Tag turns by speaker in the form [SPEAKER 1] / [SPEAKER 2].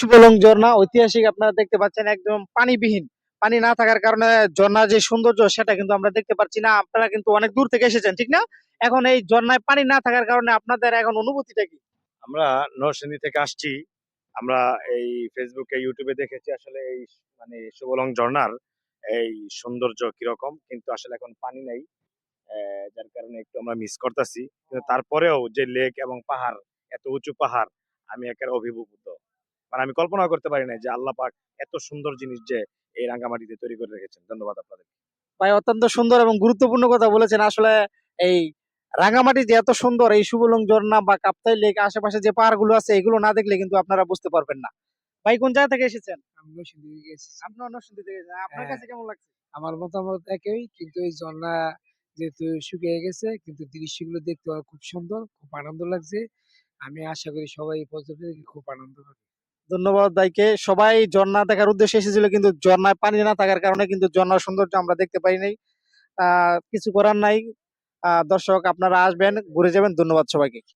[SPEAKER 1] সুবলং ঝর্ণা ঐতিহাসিক, আপনারা দেখতে পাচ্ছেন একদম পানিবিহীন। পানি না থাকার কারণে ঝর্ণার যে সৌন্দর্য সেটা কিন্তু আমরা দেখতে পাচ্ছি না। আপনারা কিন্তু অনেক দূর থেকে এসেছেন, ঠিক না? এখন এই ঝর্ণায় পানি না থাকার কারণে আপনাদের এখন অনুভূতিটা কি?
[SPEAKER 2] আমরা নরসিংদী থেকে আসছি। আমরা এই ফেসবুকে ইউটিউবে দেখেছি আসলে এই মানে সুবলং ঝর্ণার এই সৌন্দর্য কিরকম, কিন্তু আসলে এখন পানি নেই। যার কারণে একটু আমরা মিস করতেছি, কিন্তু তারপরেও যে লেক এবং পাহাড়, এত উঁচু পাহাড়, আমি একেবারে অভিভূত। মানে আমি কল্পনা করতে পারি না যে আল্লাহ পাক এত সুন্দর জিনিস যে এই রাঙ্গামাটিতে তৈরি করে রেখেছেন। ধন্যবাদ আপনাদের।
[SPEAKER 1] ভাই, অত্যন্ত সুন্দর এবং গুরুত্বপূর্ণ কথা বলেছেন। আসলে এই রাঙামাটি যে এত সুন্দর, এই সুবলং ঝর্ণা বা কাপ্তাই লেক আশেপাশে যে পাহাড় গুলো আছে, এগুলো না দেখলে কিন্তু আপনারা বুঝতে পারবেন না। ভাই, কোন জায়গা থেকে এসেছেন?
[SPEAKER 3] আমি নরসিংদী থেকে এসেছি।
[SPEAKER 1] আপনার নরসিংদী থেকে এসেছেন। আপনার
[SPEAKER 3] হ্যাঁ,
[SPEAKER 1] কাছে কেমন লাগছে?
[SPEAKER 3] আমার মতামত একই। কিন্তু এই ঝর্ণা যেহেতু শুকিয়ে গেছে, কিন্তু দৃশ্যগুলো দেখতে আমার খুব সুন্দর, খুব আনন্দ লাগছে। আমি আশা করি সবাই এই পর্যটকে খুব আনন্দ পাবে।
[SPEAKER 1] ধন্যবাদ ভাইকে। সবাই ঝর্ণা দেখার উদ্দেশ্যে এসেছিল, কিন্তু ঝর্ণায় পানি না থাকার কারণে কিন্তু ঝর্ণার সৌন্দর্য আমরা দেখতে পাই নাই। কিছু করার নাই। দর্শক, আপনারা আসবেন, ঘুরে যাবেন। ধন্যবাদ সবাইকে।